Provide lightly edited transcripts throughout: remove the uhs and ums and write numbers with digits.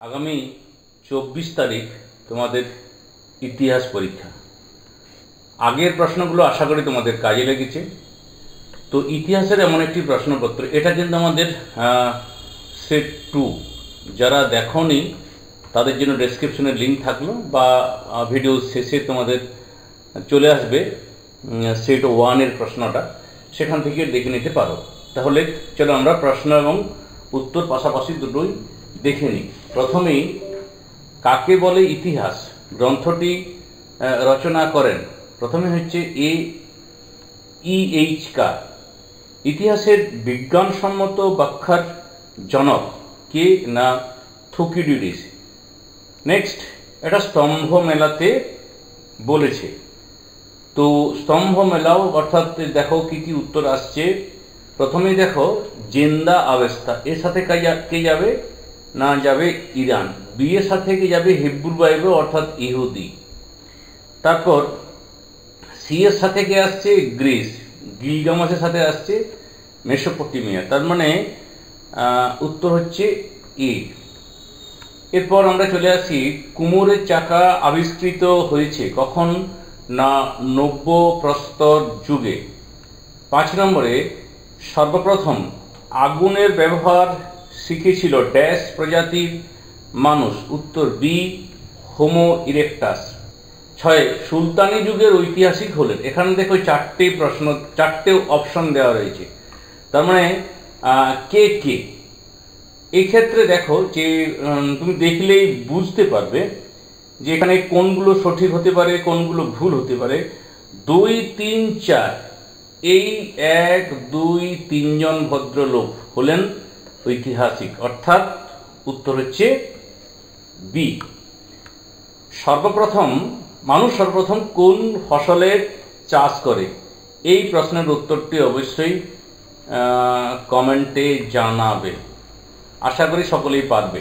আগামী 24 তারিখ তোমাদের ইতিহাস পরীক্ষা। আগের প্রশ্নগুলো আশা করি তোমাদের কাজে লেগেছে। তো ইতিহাসের এমন একটি প্রশ্নপত্র, এটা কিন্তু আমাদের সেট 2, যারা দেখোনি তাদের জন্য ডেসক্রিপশনে লিঙ্ক থাকলো বা ভিডিও শেষে তোমাদের চলে আসবে সেট 1 এর প্রশ্নটা, সেখান থেকে দেখে নিতে পারো। তাহলে চলো আমরা প্রশ্ন এবং উত্তর পাশাপাশি দুটোই দেখে নিই। প্রথমেই কাকে বলে ইতিহাস গ্রন্থটি রচনা করেন, প্রথমে হচ্ছে EH কার। ইতিহাসের বিজ্ঞানসম্মত ব্যাখ্যার জনক কে? না থুকিডিডিস। নেক্সট, এটা স্তম্ভ মেলাতে বলেছে। তো স্তম্ভ মেলাও অর্থাৎ দেখো কি কি উত্তর আসছে। প্রথমেই দেখো জেন্দা আবেস্তা, এর সাথে কে যাবে? না যাবে ইরান। বি এর সাথে কে যাবে? হিব্রু বাইবেল অর্থাৎ ইহুদি। তারপর সি এর সাথে কে আসছে? গ্রিস। গিলগামেশের সাথে আসছে মেসোপটেমিয়া। তার মানে উত্তর হচ্ছে এ। এরপর আমরা চলে আসি কুমোরের চাকা আবিষ্কৃত হয়েছে কখন? না নব্য প্রস্তর যুগে। 5 নম্বরে সর্বপ্রথম আগুনের ব্যবহার শিখেছিল ড্যাশ প্রজাতির মানুষ, উত্তর বি হোমো ইরেক্টাস। 6 সুলতানি যুগের ঐতিহাসিক হলেন। এখানে দেখো 4টে অপশন দেওয়া রয়েছে, তার মানে কে কে। এই ক্ষেত্রে দেখো যে তুমি দেখলেই বুঝতে পারবে যে এখানে কোনগুলো সঠিক হতে পারে, কোনগুলো ভুল হতে পারে। 2, 3, 4 এই 1, 2, 3 জন ভদ্রলোক হলেন ঐতিহাসিক, অর্থাৎ উত্তর হচ্ছে বি। মানুষ সর্বপ্রথম কোন ফসলের চাষ করে? এই প্রশ্নের উত্তরটি অবশ্যই কমেন্টে জানাবে, আশা করি সকলেই পারবে।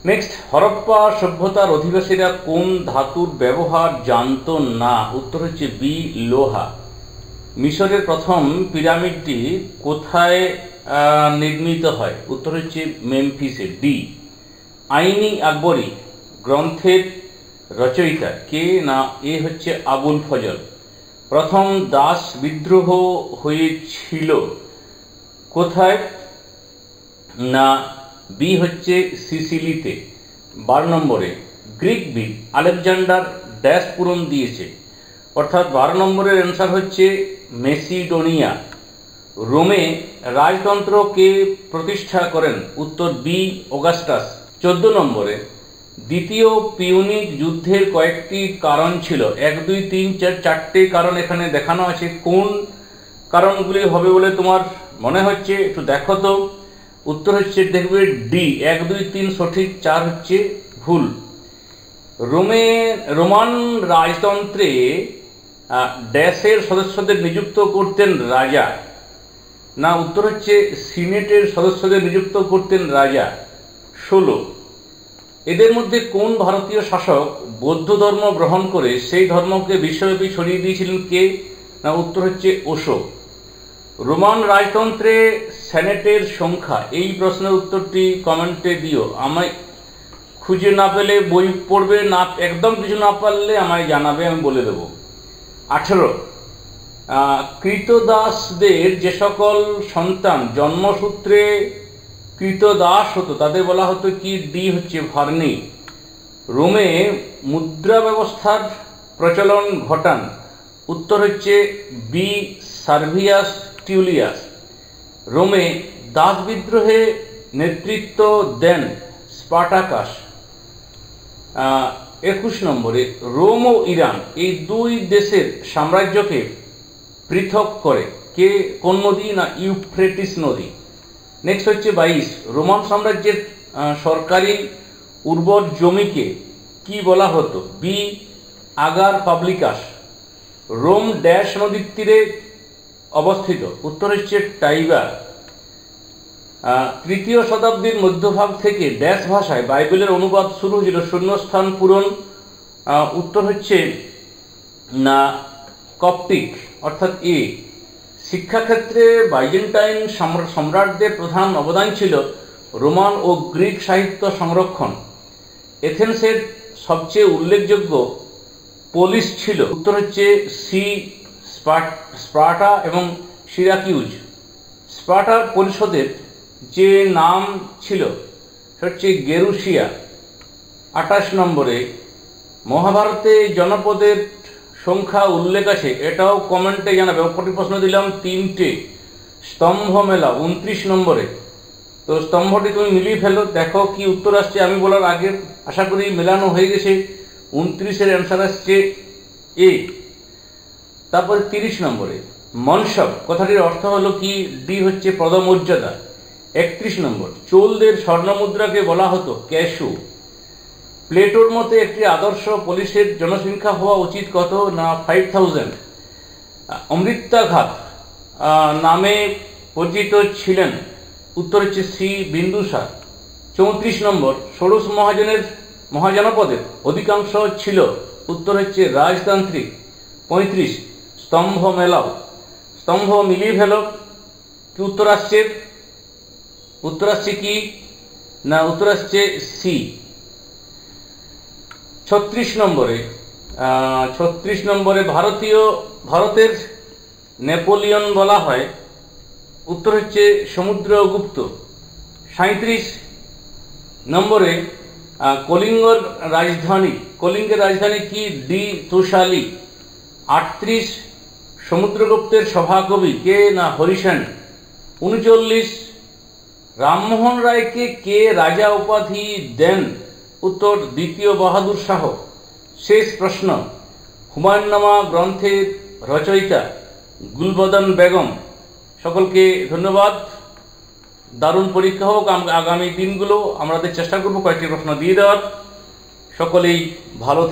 নেক্সট, হরপ্পা সভ্যতার অধিবাসীরা কোন ধাতুর ব্যবহার জানত না? উত্তর হচ্ছে বি লোহা। মিশরের প্রথম পিরামিডটি কোথায় নির্মিত হয়? উত্তর হচ্ছে মেমফিসে, ডি। আইনি আকবরী গ্রন্থের রচয়িতা কে? না এ হচ্ছে আবুল ফজল। প্রথম দাস বিদ্রোহ হয়েছিল কোথায়? না বি হচ্ছে সিসিলিতে। 12 নম্বরে গ্রিকবিদ আলেকজান্ডার ড্যাশ পূরণ দিয়েছে, অর্থাৎ 12 নম্বরের অ্যান্সার হচ্ছে মেসিডোনিয়া। রোমে রাজতন্ত্র কে প্রতিষ্ঠা করেন? উত্তর বি অগাস্টাস। 14 নম্বরে দ্বিতীয় পিউনিক যুদ্ধের কয়েকটি কারণ ছিল, 1, 2, 3, 4 4টে কারণ এখানে দেখানো আছে। কোন কারণগুলি হবে বলে তোমার মনে হচ্ছে? একটু দেখো তো। উত্তর হচ্ছে দেখবে ডি, 1, 2, 3 সঠিক, 4 হচ্ছে ভুল। রোমান রাজতন্ত্রে ড্যাশের সদস্যদের নিযুক্ত করতেন রাজা, না উত্তর হচ্ছে সিনেটের সদস্যদের নিযুক্ত করতেন রাজা। 16 এদের মধ্যে কোন ভারতীয় শাসক বৌদ্ধ ধর্ম গ্রহণ করে সেই ধর্মকে বিশ্বব্যাপী ছড়িয়ে দিয়েছিলেন কে? না উত্তর হচ্ছে অশোক। রোমান রাজতন্ত্রে সেনেটের সংখ্যা, এই প্রশ্নের উত্তরটি কমেন্টে দিও। আমায় খুঁজে না পেলে বই পড়বে, না একদম কিছু না পারলে আমায় জানাবে, আমি বলে দেব। 18 কৃতদাসদের যে সকল সন্তান জন্মসূত্রে কৃতদাস হতো তাদের বলা হতো কি? ডি হচ্ছে ভার্নি। রোমে মুদ্রা ব্যবস্থার প্রচলন ঘটান, উত্তর হচ্ছে বি সার্ভিয়াস টিউলিয়াস। রোমে দাস বিদ্রোহে নেতৃত্ব দেন স্পার্টাকাস। 21 নম্বরে রোম ও ইরান এই 2 দেশের সাম্রাজ্যকে পৃথক করে কে? কোন নদী? না ইউফ্রেটিস নদী। নেক্সট হচ্ছে 22 রোমান সাম্রাজ্যের সরকারি উর্বর জমিকে কি বলা হতো? বি আগার পাবলিকাস। রোম ড্যাশ নদীর তীরে অবস্থিত, উত্তর হচ্ছে টাইবার। 3য় শতাব্দীর মধ্যভাগ থেকে ড্যাশ ভাষায় বাইবেলের অনুবাদ শুরু হয়েছিল, শূন্যস্থান পূরণ। উত্তর হচ্ছে না কপ্টিক, অর্থাৎ এ। শিক্ষাক্ষেত্রে বাইজেন্টাইন সম্রাটদের প্রধান অবদান ছিল রোমান ও গ্রিক সাহিত্য সংরক্ষণ। এথেন্সের সবচেয়ে উল্লেখযোগ্য পোলিস ছিল, উত্তর হচ্ছে সি স্পার্টা এবং সিরাকিউজ। স্পার্টা পরিষদের যে নাম ছিল সেটা হচ্ছে গেরুসিয়া। 28 নম্বরে মহাভারতে জনপদের সংখ্যা উল্লেখ আছে, এটাও কমেন্টে জানাবে। অপরটি প্রশ্ন দিলাম 3টে। স্তম্ভ মেলা 29 নম্বরে। তো স্তম্ভটি তুমি মিলিয়ে ফেলো, দেখো কি উত্তর আসছে। আমি বলার আগে আশা করি মেলানো হয়ে গেছে। 29-এর অ্যান্সার আসছে এ। তারপরে 30 নম্বরে মনসব কথাটির অর্থ হলো কি? ডি হচ্ছে পদমর্যাদা। 31 নম্বর চোলদের স্বর্ণমুদ্রাকে বলা হতো ক্যাশু। প্লেটোর মতে একটি আদর্শ পুলিশের জনসংখ্যা হওয়া উচিত কত? না 5000। অমৃত্যাঘাত নামে পরিচিত ছিলেন, উত্তর হচ্ছে সি বিন্দুসার। 34 নম্বর ষোড়শ মহাজনপদের অধিকাংশ ছিল, উত্তর হচ্ছে রাজতান্ত্রিক। 35 স্তম্ভ মেলাও। স্তম্ভ মিলিয়ে ফেলো, কি উত্তর আসছে? উত্তর আসছে কি? না, উত্তর আসছে সি। 36 নম্বরে ভারতের নেপোলিয়ন বলা হয়, উত্তর হচ্ছে সমুদ্রগুপ্ত। 37 নম্বরে কলিঙ্গের রাজধানী কি? ডি তোষালি। 38 সমুদ্রগুপ্তের সভাকবি কে? না হরিসেন। 39 রামমোহন রায়কে কে রাজা উপাধি দেন? উত্তর দ্বিতীয় বাহাদুর শাহ। শেষ প্রশ্ন হুমায়ুননামা গ্রন্থের রচয়িতা গুলবদন বেগম। সকলকে ধন্যবাদ। দারুণ পরীক্ষা হোক। আগামী দিনগুলো আমাদের চেষ্টা করব কয়েকটি প্রশ্ন দিয়ে দেওয়ার। সকলেই ভালো